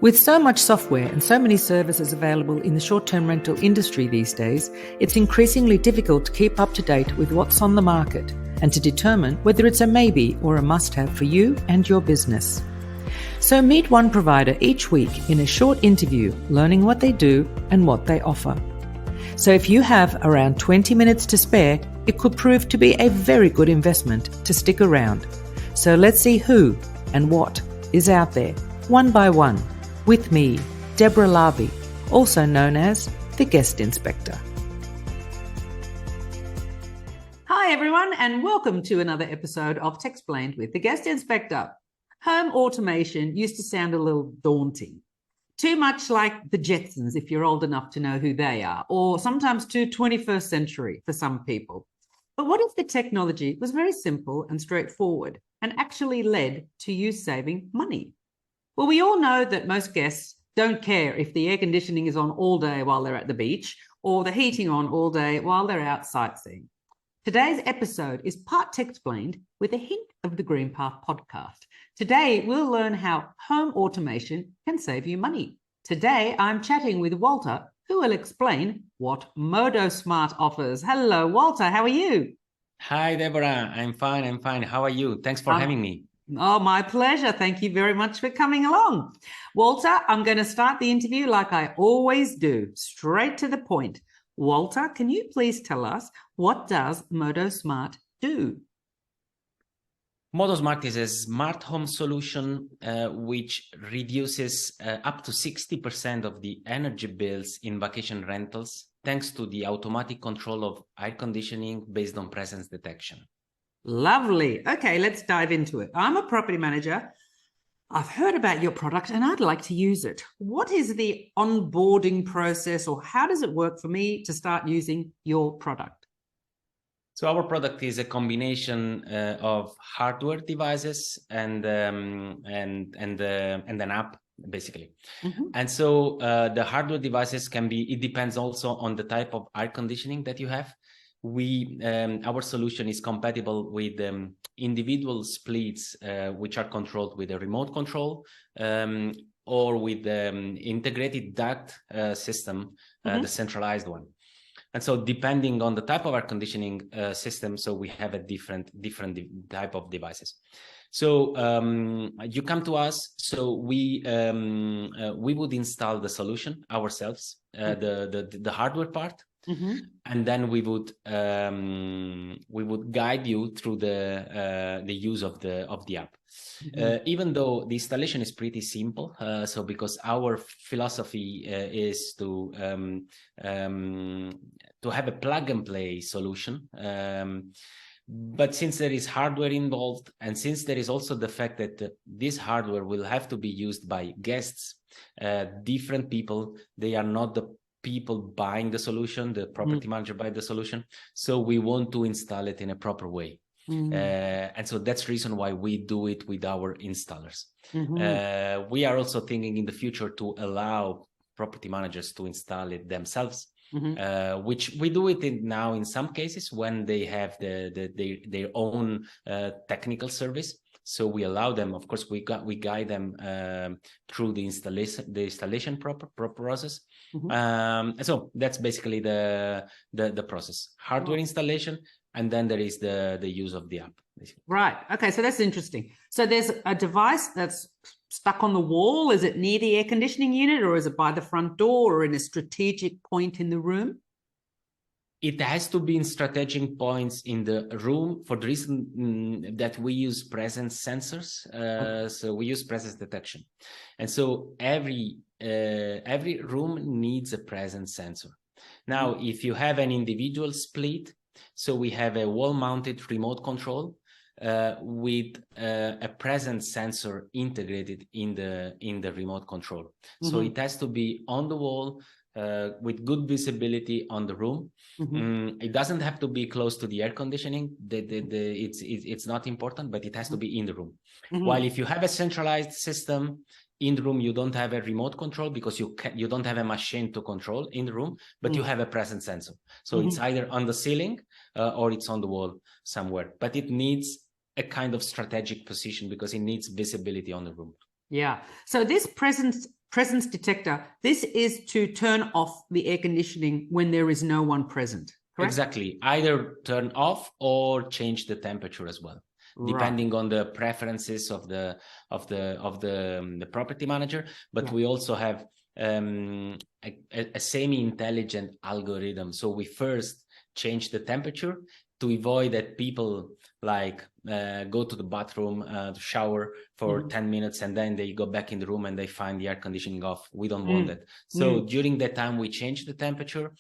With so much software and so many services available in the short-term rental industry these days, it's increasingly difficult to keep up to date with what's on the market and to determine whether it's a maybe or a must-have for you and your business. So meet one provider each week in a short interview, learning what they do and what they offer. So if you have around 20 minutes to spare, it could prove to be a very good investment to stick around. So let's see who and what is out there, one by one, with me, Deborah Larby, also known as the Guest Inspector. Hi everyone, and welcome to another episode of Techsplained with the Guest Inspector. Home automation used to sound a little daunting. Too much like the Jetsons, if you're old enough to know who they are, or sometimes too 21st century for some people. But what if the technology was very simple and straightforward and actually led to you saving money? Well, we all know that most guests don't care if the air conditioning is on all day while they're at the beach or the heating on all day while they're out sightseeing. Today's episode is part Techsplained with a hint of the Green Path podcast. Today, we'll learn how home automation can save you money. Today, I'm chatting with Walter, who will explain what Modo Smart offers. Hello, Walter. How are you? Hi, Deborah. I'm fine. How are you? Thanks for having me. Oh, my pleasure. Thank you very much for coming along. Walter, I'm going to start the interview like I always do, straight to the point. Walter, can you please tell us, what does Modo Smart do? Modo Smart is a smart home solution which reduces up to 60% of the energy bills in vacation rentals, thanks to the automatic control of air conditioning based on presence detection. Lovely. Okay, let's dive into it. I'm a property manager. I've heard about your product and I'd like to use it. What is the onboarding process, or how does it work for me to start using your product? So our product is a combination of hardware devices and an app, basically. Mm-hmm. And so the hardware devices can be, it depends also on the type of air conditioning that you have. Our solution is compatible with individual splits, which are controlled with a remote control, or with the integrated duct system, the centralized one. And so depending on the type of air conditioning system, so we have a different type of devices. So you come to us, so we would install the solution ourselves, the hardware part. Mm-hmm. And then we would guide you through the use of the app. Mm-hmm. Even though the installation is pretty simple, so because our philosophy is to have a plug and play solution. But since there is hardware involved, and since there is also the fact that this hardware will have to be used by guests, different people, they are not the people buying the solution, the property manager buy the solution. So we want to install it in a proper way. And so that's the reason why we do it with our installers. Mm-hmm. We are also thinking in the future to allow property managers to install it themselves. Mm-hmm. Which we do it now in some cases when they have their own technical service. So we allow them, of course, we guide them through the installation proper process. Mm-hmm. And so that's basically the process: hardware installation, and then there is the use of the app. Basically. Right. Okay. So that's interesting. So there's a device that's stuck on the wall. Is it near the air conditioning unit, or is it by the front door, or in a strategic point in the room? It has to be in strategic points in the room for the reason that we use presence sensors. So we use presence detection. And so every room needs a presence sensor. Now, if you have an individual split, so we have a wall-mounted remote control with a presence sensor integrated in the remote control. Mm-hmm. So it has to be on the wall, with good visibility on the room. Mm-hmm. It doesn't have to be close to the air conditioning. It's not important, but it has to be in the room. Mm-hmm. While if you have a centralized system in the room, you don't have a remote control because you don't have a machine to control in the room, but you have a presence sensor. So it's either on the ceiling or it's on the wall somewhere. But it needs a kind of strategic position because it needs visibility on the room. Yeah. So this presence presence detector. This is to turn off the air conditioning when there is no one present, correct? Exactly. Either turn off or change the temperature as well, depending on the preferences of the property manager. But we also have a semi-intelligent algorithm. So we first change the temperature to avoid that people like go to the bathroom to shower for 10 minutes and then they go back in the room and they find the air conditioning off. We don't want that. So during that time we change the temperature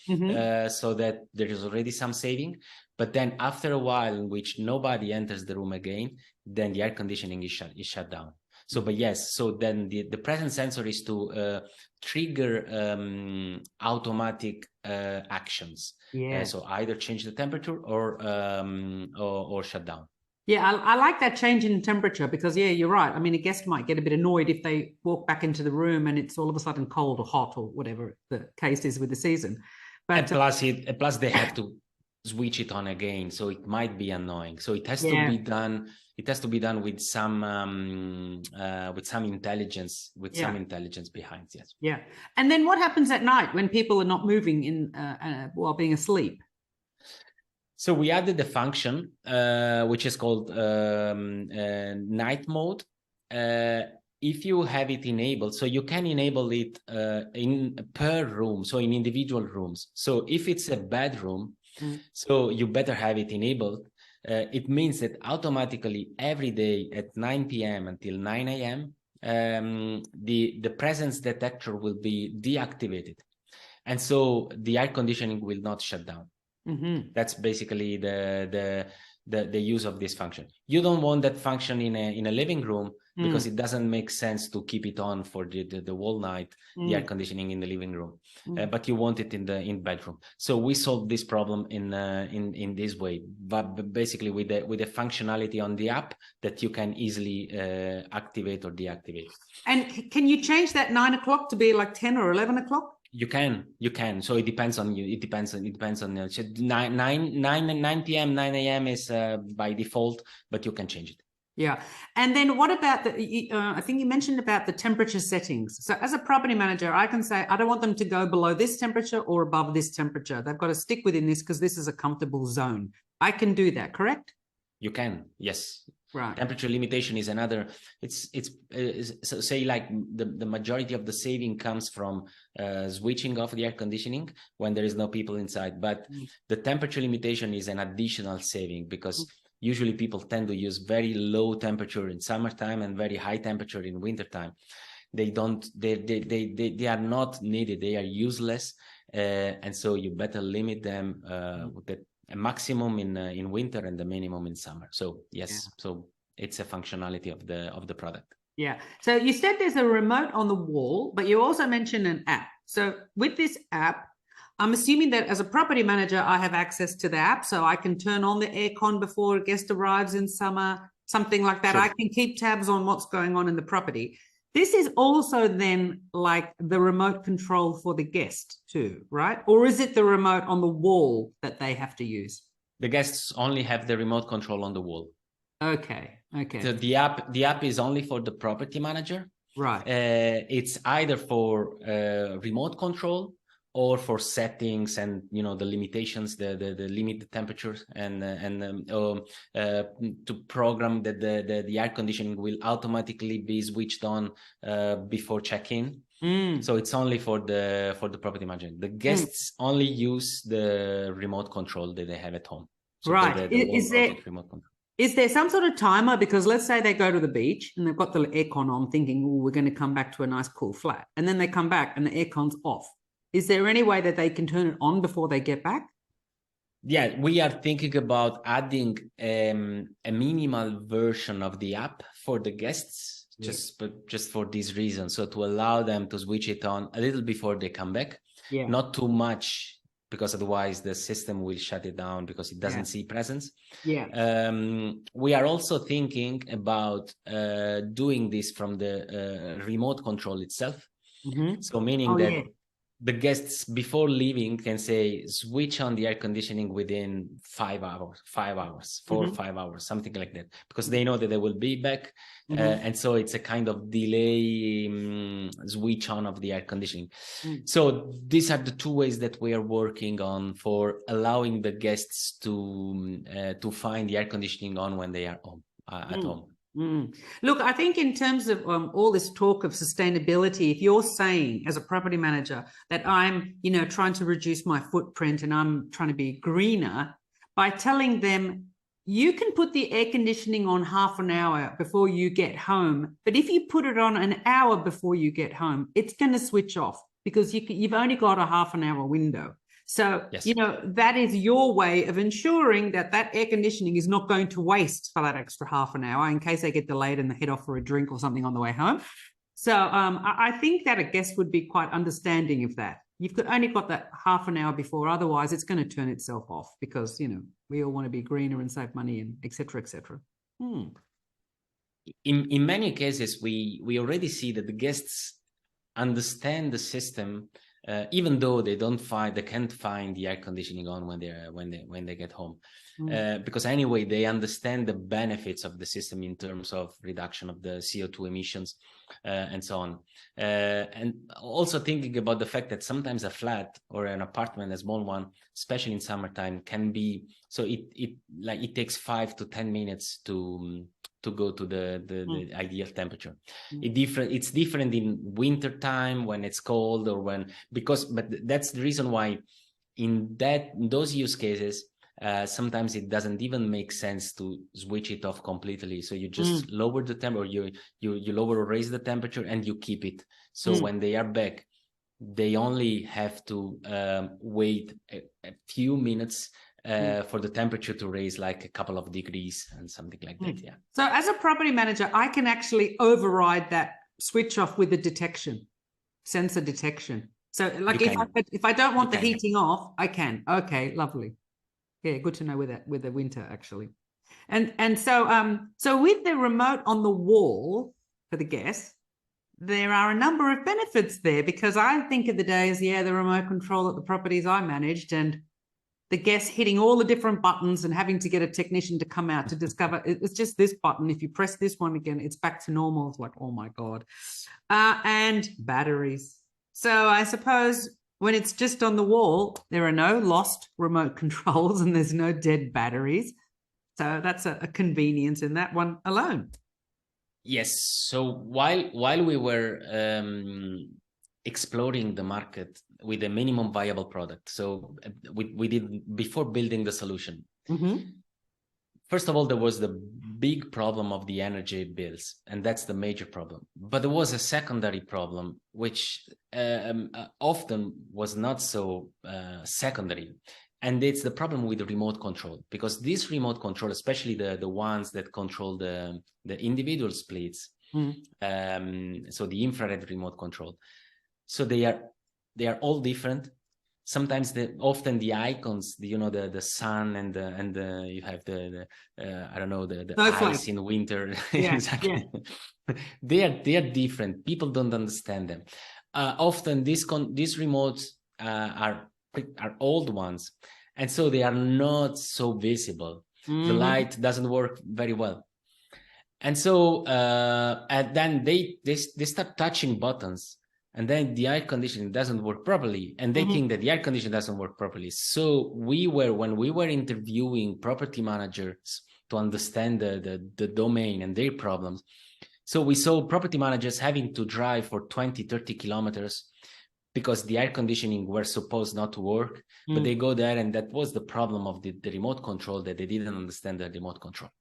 so that there is already some saving. But then after a while in which nobody enters the room again, then the air conditioning is shut down. So, but yes, so then the presence sensor is to trigger automatic actions. So either change the temperature or shut down. Yeah, I like that change in temperature because, yeah, you're right. I mean, a guest might get a bit annoyed if they walk back into the room and it's all of a sudden cold or hot or whatever the case is with the season. But plus they have to switch it on again, so it might be annoying. So it has to be done. It has to be done with some intelligence, some intelligence behind. Yes. Yeah. And then what happens at night when people are not moving in while being asleep? So we added a function which is called night mode. If you have it enabled, so you can enable it in per room, so in individual rooms. So if it's a bedroom, so you better have it enabled. It means that automatically every day at 9 p.m. until 9 a.m., the presence detector will be deactivated. And so the air conditioning will not shut down. That's basically the use of this function. You don't want that function in a living room because it doesn't make sense to keep it on for the whole night, the air conditioning in the living room, but you want it in bedroom. So we solved this problem in this way, but basically with the functionality on the app that you can easily activate or deactivate. And can you change that 9 o'clock to be like 10 or 11 o'clock? You can. So it depends on you. It depends on 9 p.m., 9 a.m. is by default, but you can change it. Yeah. And then what about I think you mentioned about the temperature settings. So as a property manager, I can say, I don't want them to go below this temperature or above this temperature. They've got to stick within this because this is a comfortable zone. I can do that, correct? You can. Yes. Right. Temperature limitation is another. So say like the majority of the saving comes from switching off the air conditioning when there is no people inside. But the temperature limitation is an additional saving because usually people tend to use very low temperature in summertime and very high temperature in wintertime. They are not needed. They are useless, and so you better limit them with a maximum in winter and the minimum in summer. So yes, so it's a functionality of the product. Yeah. So you said there's a remote on the wall, but you also mentioned an app. So with this app, I'm assuming that as a property manager, I have access to the app, so I can turn on the aircon before a guest arrives in summer, something like that. Sure. I can keep tabs on what's going on in the property. This is also then like the remote control for the guest too, right? Or is it the remote on the wall that they have to use? The guests only have the remote control on the wall. Okay. So the app is only for the property manager. Right. It's either for remote control or for settings and the limitations, the limited temperatures and to program that the air conditioning will automatically be switched on before check-in. So it's only for the property manager. The guests only use the remote control that they have at home. So right. Is there some sort of timer? Because let's say they go to the beach and they've got the aircon on thinking, we're going to come back to a nice cool flat. And then they come back and the aircon's off. Is there any way that they can turn it on before they get back? Yeah, we are thinking about adding a minimal version of the app for the guests, just for this reason. So to allow them to switch it on a little before they come back, not too much, because otherwise the system will shut it down because it doesn't see presence. We are also thinking about doing this from the remote control itself. So meaning the guests before leaving can say, switch on the air conditioning within 5 hours, 4 or 5 hours, something like that, because they know that they will be back. And so it's a kind of delay switch on of the air conditioning. So these are the two ways that we are working on for allowing the guests to find the air conditioning on when they are home, at home. Look, I think in terms of all this talk of sustainability, if you're saying as a property manager that I'm, trying to reduce my footprint and I'm trying to be greener, by telling them you can put the air conditioning on half an hour before you get home, but if you put it on an hour before you get home, it's going to switch off because you've only got a half an hour window. So, yes. That is your way of ensuring that air conditioning is not going to waste for that extra half an hour in case they get delayed and they head off for a drink or something on the way home. So I think that a guest would be quite understanding of that. You've only got that half an hour before, otherwise it's going to turn itself off because, we all want to be greener and save money and et cetera, et cetera. In many cases, we already see that the guests understand the system. Even though they can't find the air conditioning on when they get home, because anyway they understand the benefits of the system in terms of reduction of the CO2 emissions and so on, and also thinking about the fact that sometimes a flat or an apartment, a small one, especially in summertime, can be so it takes 5 to 10 minutes to go to the ideal temperature. It's different in winter time when it's cold or but that's the reason why in those use cases sometimes it doesn't even make sense to switch it off completely. So you just lower the temperature, you lower or raise the temperature and you keep it. So when they are back, they only have to wait a few minutes for the temperature to raise like a couple of degrees and something like that. Yeah. So as a property manager, I can actually override that switch off with the sensor detection. So like if I don't want the heating off, I can. Okay, lovely. Yeah, good to know with the winter actually. And so with the remote on the wall for the guests, there are a number of benefits there, because I think of the days, the remote control at the properties I managed and the guests hitting all the different buttons and having to get a technician to come out to discover it's just this button. If you press this one again, it's back to normal. It's like, oh my God. And batteries. So I suppose when it's just on the wall, there are no lost remote controls and there's no dead batteries. So that's a convenience in that one alone. Yes. So while we were exploring the market with a minimum viable product, so we did before building the solution. First of all, there was the big problem of the energy bills, and that's the major problem. But there was a secondary problem, which often was not so secondary. And it's the problem with the remote control, because this remote control, especially the ones that control the individual splits, so the infrared remote control, so they are all different. Sometimes often the icons, the sun and you have the I don't know, the ice in winter. Yeah, exactly. Yeah. they are different. People don't understand them. Often these remotes are old ones, and so they are not so visible. The light doesn't work very well, and so and then they start touching buttons, and then the air conditioning doesn't work properly, and they think that the air conditioning doesn't work properly. So when we were interviewing property managers to understand the domain and their problems, so we saw property managers having to drive for 20-30 kilometers because the air conditioning were supposed not to work, but they go there, and that was the problem of the remote control, that they didn't understand the remote control.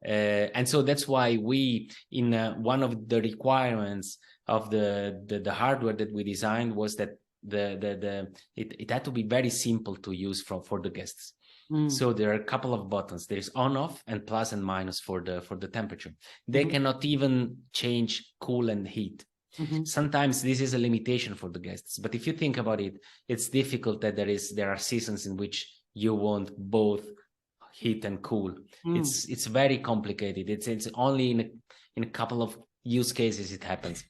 And so that's why we, in one of the requirements of the hardware that we designed, was that it had to be very simple to use for the guests. So there are a couple of buttons. There's on, off, and plus and minus for the temperature. They cannot even change cool and heat. Sometimes this is a limitation for the guests, but if you think about it, it's difficult that there are seasons in which you want both heat and cool. It's very complicated. It's only in a couple of use cases it happens.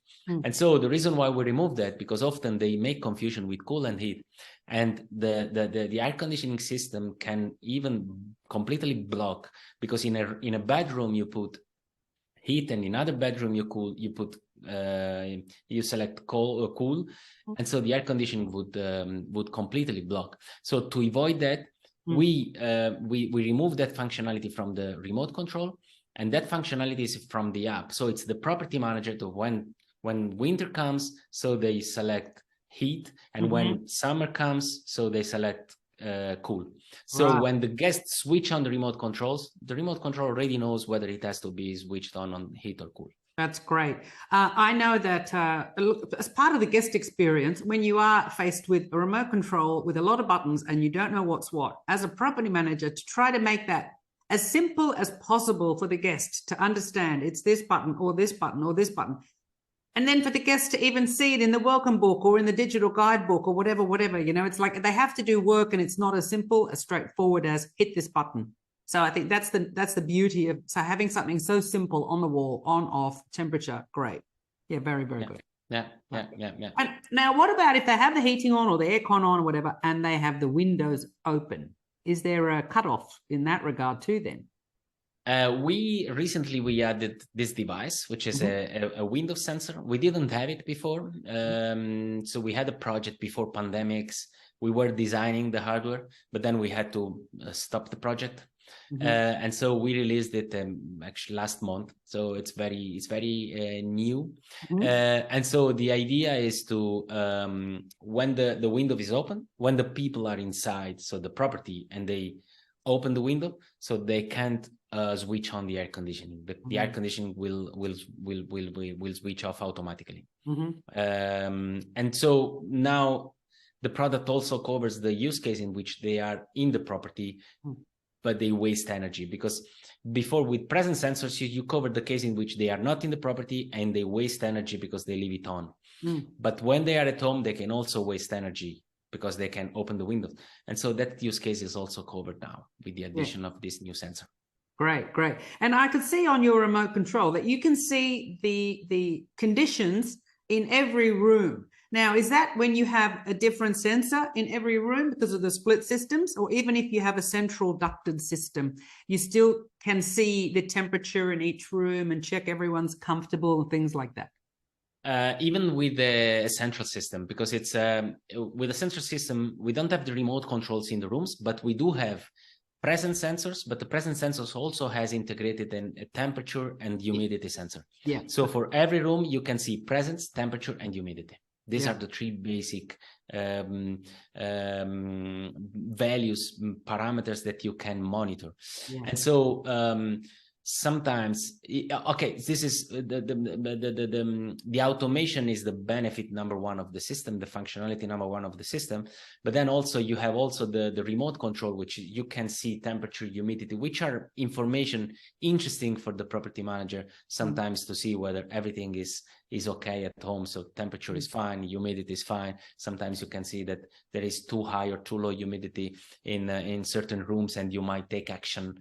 And so the reason why we remove that, because often they make confusion with cool and heat, and the air conditioning system can even completely block, because in a bedroom you put heat, and in another bedroom you select cool, and so the air conditioning would completely block. So to avoid that, we remove that functionality from the remote control, and that functionality is from the app. So it's the property manager to when winter comes, so they select heat, and when summer comes, so they select cool. So when the guests switch on the remote controls, the remote control already knows whether it has to be switched on heat or cool. That's great. I know that as part of the guest experience, when you are faced with a remote control with a lot of buttons and you don't know what's what, as a property manager, to try to make that as simple as possible for the guest to understand it's this button or this button or this button. And then for the guests to even see it in the welcome book or in the digital guidebook or whatever, it's like they have to do work, and it's not as simple, as straightforward as hit this button. So I think that's the beauty of having something so simple on the wall, on, off, temperature, great. Yeah, very, very good. Yeah. And now what about if they have the heating on or the aircon on or whatever, and they have the windows open? Is there a cutoff in that regard too then? We recently added this device, which is a window sensor. We didn't have it before. So we had a project before pandemics. We were designing the hardware, but then we had to stop the project. And so we released it actually last month. So it's very new. And so the idea is to, when the window is open, when the people are inside, so the property, and they open the window, so they can't switch on the air conditioning. The air conditioning will switch off automatically. And so now the product also covers the use case in which they are in the property, but they waste energy, because before with presence sensors, you cover the case in which they are not in the property and they waste energy because they leave it on. But when they are at home, they can also waste energy because they can open the windows. And so that use case is also covered now with the addition of this new sensor. Great. And I could see on your remote control that you can see the conditions in every room. Now, is that when you have a different sensor in every room because of the split systems, or even if you have a central ducted system, you still can see the temperature in each room and check everyone's comfortable and things like that? Even with the central system, because it's with the central system, we don't have the remote controls in the rooms, but we do have presence sensors, but the presence sensors also has integrated a temperature and humidity sensor. Yeah. So for every room, you can see presence, temperature, and humidity. These are the three basic values, parameters that you can monitor. And so sometimes, this is the automation is the benefit number one of the system, the functionality number one of the system. But then also you have also the remote control, which you can see temperature, humidity, which are information interesting for the property manager sometimes to see whether everything is okay at home. So temperature is fine, humidity is fine. Sometimes you can see that there is too high or too low humidity in certain rooms, and you might take action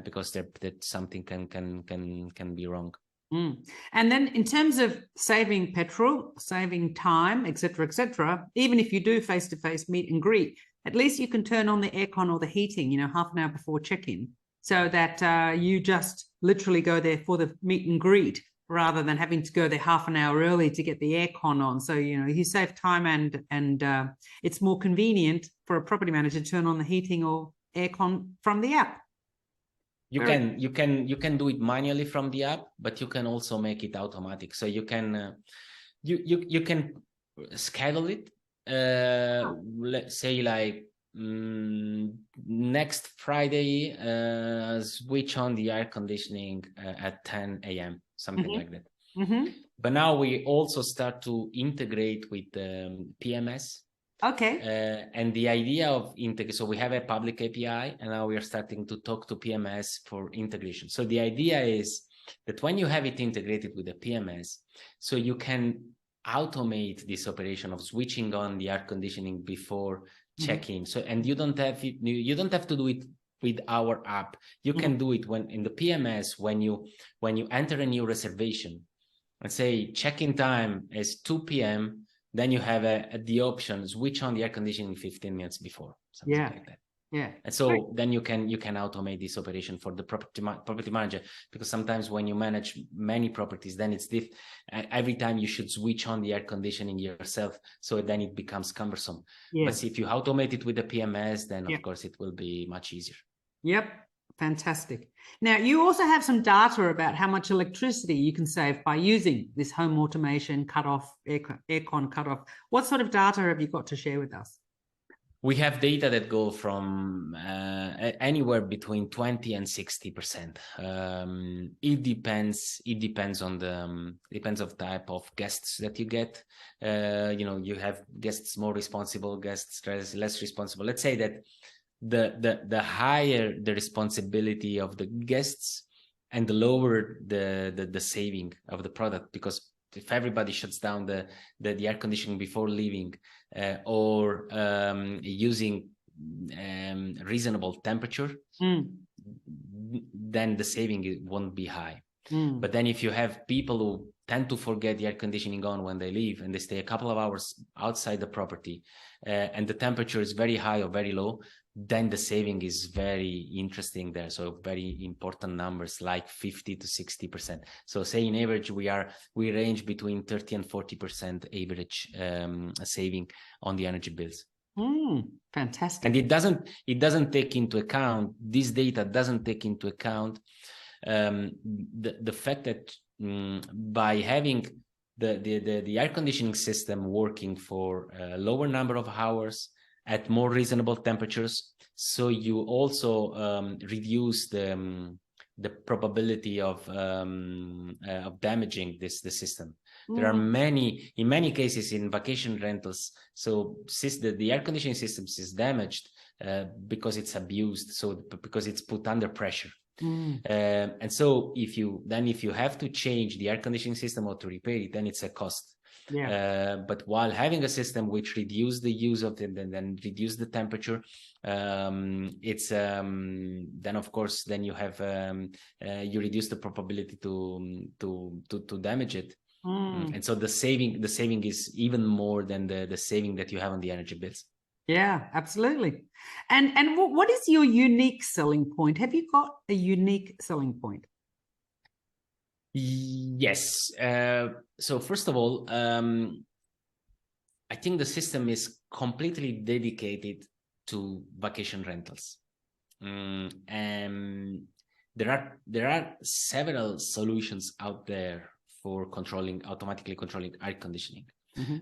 because that something can be wrong. And then in terms of saving petrol, saving time, etc., even if you do face-to-face meet and greet, at least you can turn on the aircon or the heating, half an hour before check-in, so that you just literally go there for the meet and greet rather than having to go there half an hour early to get the aircon on. So, you save time, and it's more convenient for a property manager to turn on the heating or aircon from the app. You can do it manually from the app, but you can also make it automatic. So you can you can schedule it. Let's say like next Friday, switch on the air conditioning at 10 a.m. something like that. But now we also start to integrate with PMS. Okay. And the idea of so we have a public API, and now we are starting to talk to PMS for integration. So the idea is that when you have it integrated with the PMS, so you can automate this operation of switching on the air conditioning before check-in. So, and you don't have to do it with our app. You can do it when in the PMS, when you enter a new reservation. and say check-in time is 2 p.m., then you have the option switch on the air conditioning 15 minutes before, something like that. Yeah. And so then you can automate this operation for the property manager, because sometimes when you manage many properties, then it's every time you should switch on the air conditioning yourself, so then it becomes cumbersome. Yes. But if you automate it with the PMS, then of course it will be much easier. Yep. Fantastic. Now, you also have some data about how much electricity you can save by using this home automation cutoff, aircon cutoff. What sort of data have you got to share with us? We have data that go from anywhere between 20 and 60%. It depends on the depends of type of guests that you get. You have guests more responsible, guests less responsible. Let's say that the higher the responsibility of the guests, and the lower the saving of the product, because if everybody shuts down the air conditioning before leaving, or using reasonable temperature, then the saving won't be high. But then if you have people who tend to forget the air conditioning on when they leave, and they stay a couple of hours outside the property, and the temperature is very high or very low, then the saving is very interesting there. So very important numbers like 50 to 60%. So say in average, we range between 30 and 40% average saving on the energy bills. Fantastic. And it doesn't take into account, this data doesn't take into account the fact that by having the air conditioning system working for a lower number of hours at more reasonable temperatures, so you also reduce the probability of damaging the system. There are in many cases in vacation rentals, so the air conditioning system is damaged because it's abused, so because it's put under pressure. And so if you have to change the air conditioning system or to repair it, then it's a cost. But while having a system which reduce the use of it and then reduce the temperature, it's then of course then you have you reduce the probability to damage it. And so the saving is even more than the saving that you have on the energy bills. Yeah, absolutely. And what is your unique selling point? Have you got a unique selling point? Yes. So first of all, I think the system is completely dedicated to vacation rentals. And there are several solutions out there for automatically controlling air conditioning.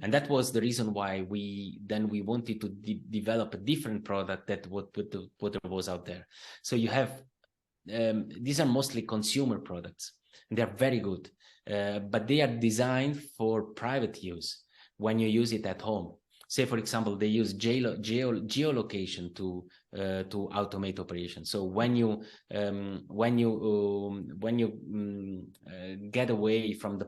And that was the reason why we wanted to develop a different product that what was out there. So you have these are mostly consumer products. They are very good, but they are designed for private use when you use it at home. Say, for example, they use geolocation to automate operations. So when you get away from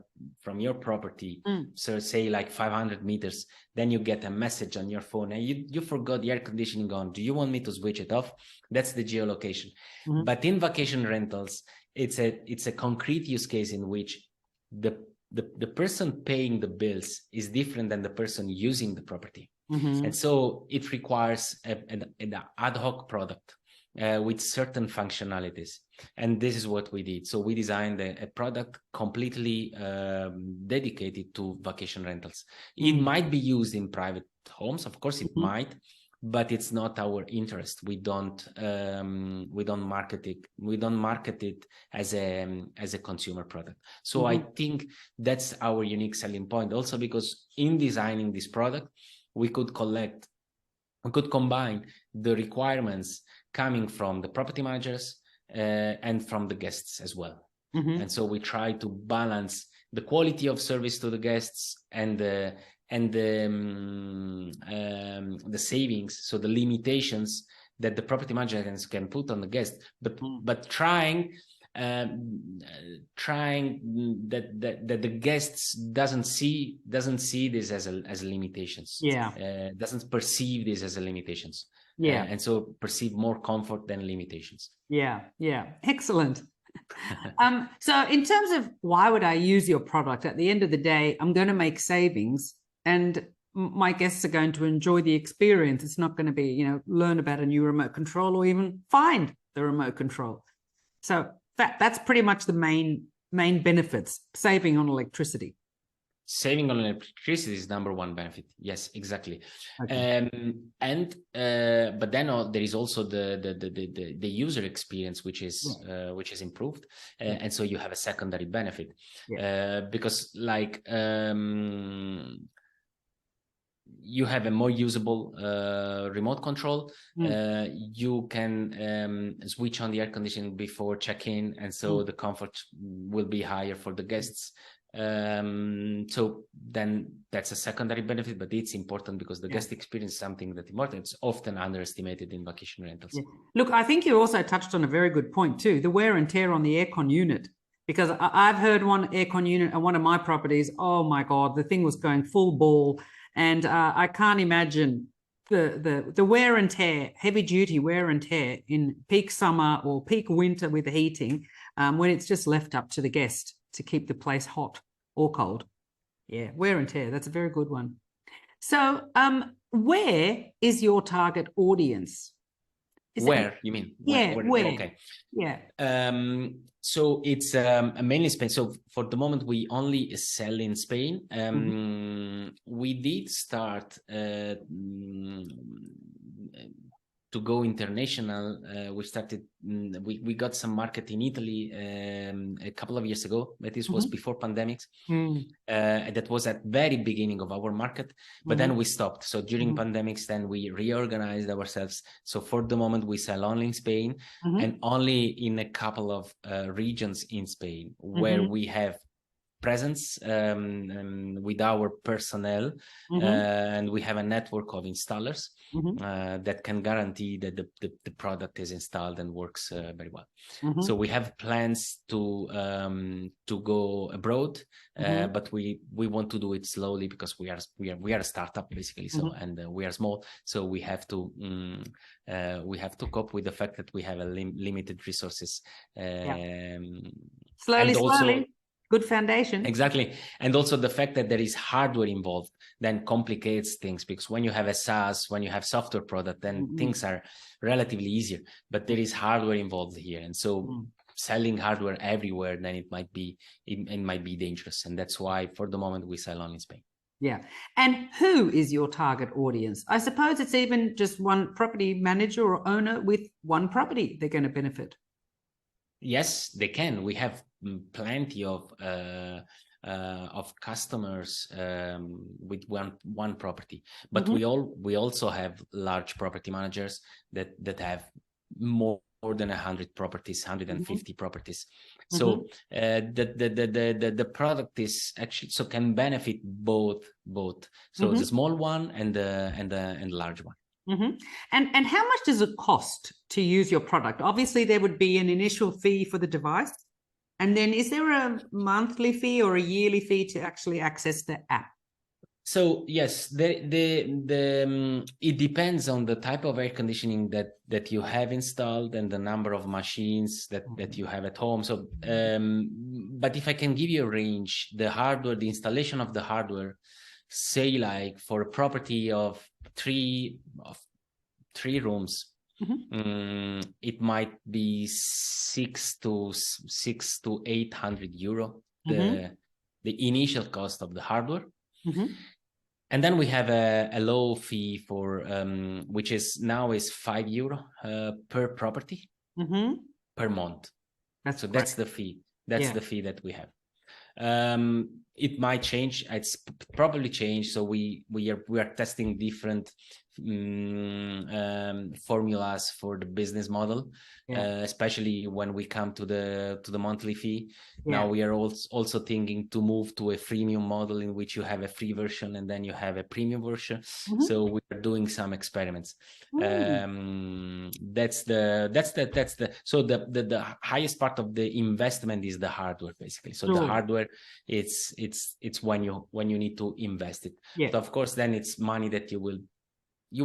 your property, so say like 500 meters, then you get a message on your phone, and you forgot the air conditioning on. Do you want me to switch it off? That's the geolocation. But in vacation rentals, it's a concrete use case in which the person paying the bills is different than the person using the property. And so it requires an ad hoc product with certain functionalities. And this is what we did. So we designed a product completely dedicated to vacation rentals. It might be used in private homes. Of course, it might. But it's not our interest. We don't market it. We don't market it as a consumer product. So I think that's our unique selling point. Also, because in designing this product, we could combine the requirements coming from the property managers and from the guests as well. And so we try to balance the quality of service to the guests and the savings, so the limitations that the property manager can put on the guest, but trying that the guests doesn't see this as limitations. Doesn't perceive this as a limitations. And so perceive more comfort than limitations. Excellent. So in terms of why would I use your product, at the end of the day, I'm going to make savings and my guests are going to enjoy the experience. It's not going to be, you know, learn about a new remote control or even find the remote control. So that's pretty much the main benefits, saving on electricity. Saving on electricity is number one benefit. Yes, exactly. Okay. But then there is also the user experience, which is improved, and so you have a secondary benefit, because like you have a more usable remote control. You can switch on the air conditioning before check-in, and so the comfort will be higher for the guests. So then that's a secondary benefit, but it's important because the guest experience is something that's important. It's often underestimated in vacation rentals. Look, I think you also touched on a very good point too, the wear and tear on the aircon unit, because I've heard one aircon unit at one of my properties, oh my God, the thing was going full ball, and I can't imagine the wear and tear, heavy duty wear and tear in peak summer or peak winter with the heating, when it's just left up to the guest to keep the place hot or cold. Yeah, wear and tear. That's a very good one. So, where is your target audience? Where you mean? Where? Okay. Yeah. So it's mainly Spain. So for the moment, we only sell in Spain. We did start to go international. We started, we got some market in Italy a couple of years ago, but this was before pandemics. That was at very beginning of our market, but then we stopped. So during pandemics, then we reorganized ourselves. So for the moment, we sell only in Spain and only in a couple of regions in Spain where we have presence with our personnel, and we have a network of installers that can guarantee that the product is installed and works very well. So we have plans to go abroad, but we want to do it slowly because we are a startup basically. So and we are small, so we have to cope with the fact that we have a limited resources. Slowly. Good foundation. Exactly. And also the fact that there is hardware involved then complicates things, because when you have a SaaS, when you have software product, then things are relatively easier, but there is hardware involved here. And so selling hardware everywhere, then it might be dangerous. And that's why for the moment we sell only in Spain. Yeah. And who is your target audience? I suppose it's even just one property manager or owner with one property they're going to benefit. Yes, they can. We have plenty of customers with one property, but we also have large property managers that have more than 100 properties, 150 properties. So the product is actually so can benefit both. So the small one and the large one. And how much does it cost to use your product? Obviously, there would be an initial fee for the device. And then is there a monthly fee or a yearly fee to actually access the app? So yes, it depends on the type of air conditioning that you have installed and the number of machines that you have at home. So, but if I can give you a range, the installation of the hardware, say like for a property of three rooms, it might be 600 to 800 euro, the initial cost of the hardware. And then we have a low fee for which is now is 5 euro per property per month. That's the fee. That's the fee that we have. It might change. It's probably changed. So we are testing different formulas for the business model, especially when we come to the monthly fee. Now we are also thinking to move to a freemium model in which you have a free version and then you have a premium version. So we are doing some experiments. That's the highest part of the investment is the hardware basically. So the hardware, it's when you need to invest it. But of course, then it's money that you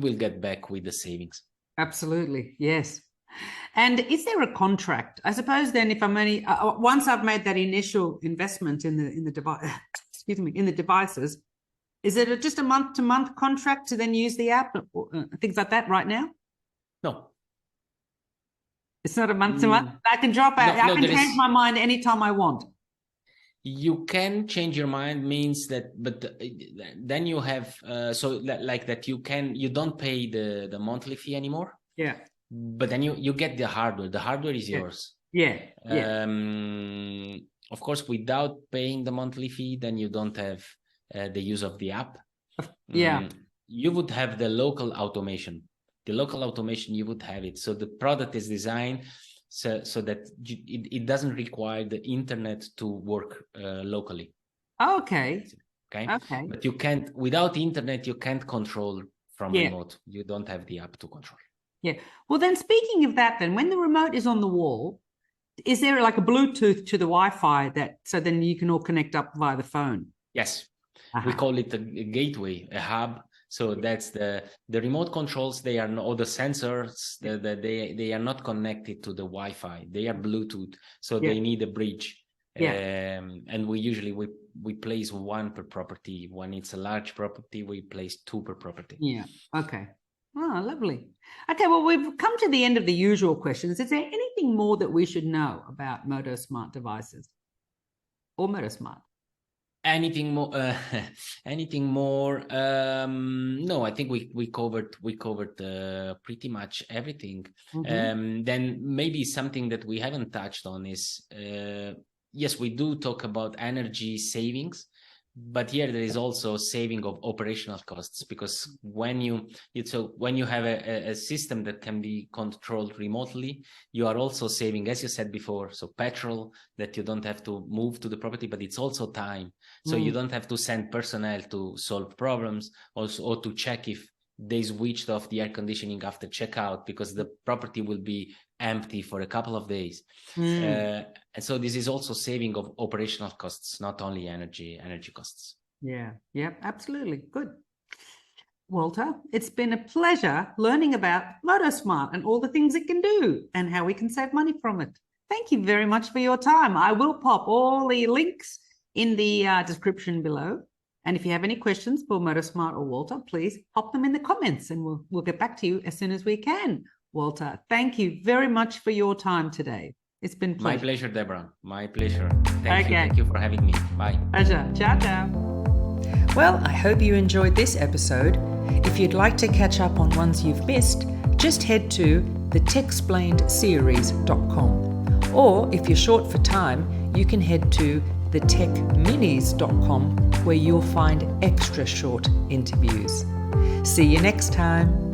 will get back with the savings. Absolutely. Yes. And is there a contract? I suppose then, if I'm only once I've made that initial investment in the device, excuse me, in the devices, is it just a month-to-month contract to then use the app, things like that? Right now, No, it's not a month-to-month. I can drop out. I can change my mind anytime I want. You can change your mind means that, but then you have so like that you don't pay the monthly fee anymore. Yeah. But then you get the hardware. The hardware is yours. Yeah. Of course, without paying the monthly fee, then you don't have the use of the app. Yeah. You would have the local automation. The local automation, you would have it. So the product is designed so that it doesn't require the internet to work locally. Okay. But you can't, without internet, you can't control from remote. You don't have the app to control. Yeah. Well, then speaking of that, then when the remote is on the wall, is there like a Bluetooth to the Wi-Fi so then you can all connect up via the phone? Yes. We call it a gateway, a hub. So that's the remote controls. They are all the sensors. They are not connected to the Wi-Fi. They are Bluetooth. So they need a bridge. And we usually we place one per property. When it's a large property, we place two per property. Yeah. Okay. Oh, lovely. Okay, well, we've come to the end of the usual questions. Is there anything more that we should know about Modo Smart devices or Modo Smart? Anything more? No, I think we covered pretty much everything. Then maybe something that we haven't touched on is yes, we do talk about energy savings. But here there is also saving of operational costs, because when you have a system that can be controlled remotely, you are also saving, as you said before, so petrol that you don't have to move to the property, but it's also time. So you don't have to send personnel to solve problems, also, or to check if they switched off the air conditioning after checkout, because the property will be empty for a couple of days. And so this is also saving of operational costs, not only energy costs. Yeah, absolutely. Good. Walter, it's been a pleasure learning about Modo Smart and all the things it can do and how we can save money from it. Thank you very much for your time. I will pop all the links in the description below. And if you have any questions for Modo Smart or Walter, please pop them in the comments and we'll get back to you as soon as we can. Walter, thank you very much for your time today. It's been a pleasure. My pleasure, Deborah. My pleasure. Thank you. Thank you for having me. Bye. Pleasure. Ciao, ciao. Well, I hope you enjoyed this episode. If you'd like to catch up on ones you've missed, just head to the Techsplained or if you're short for time, you can head to thetechminis.com, where you'll find extra short interviews. See you next time.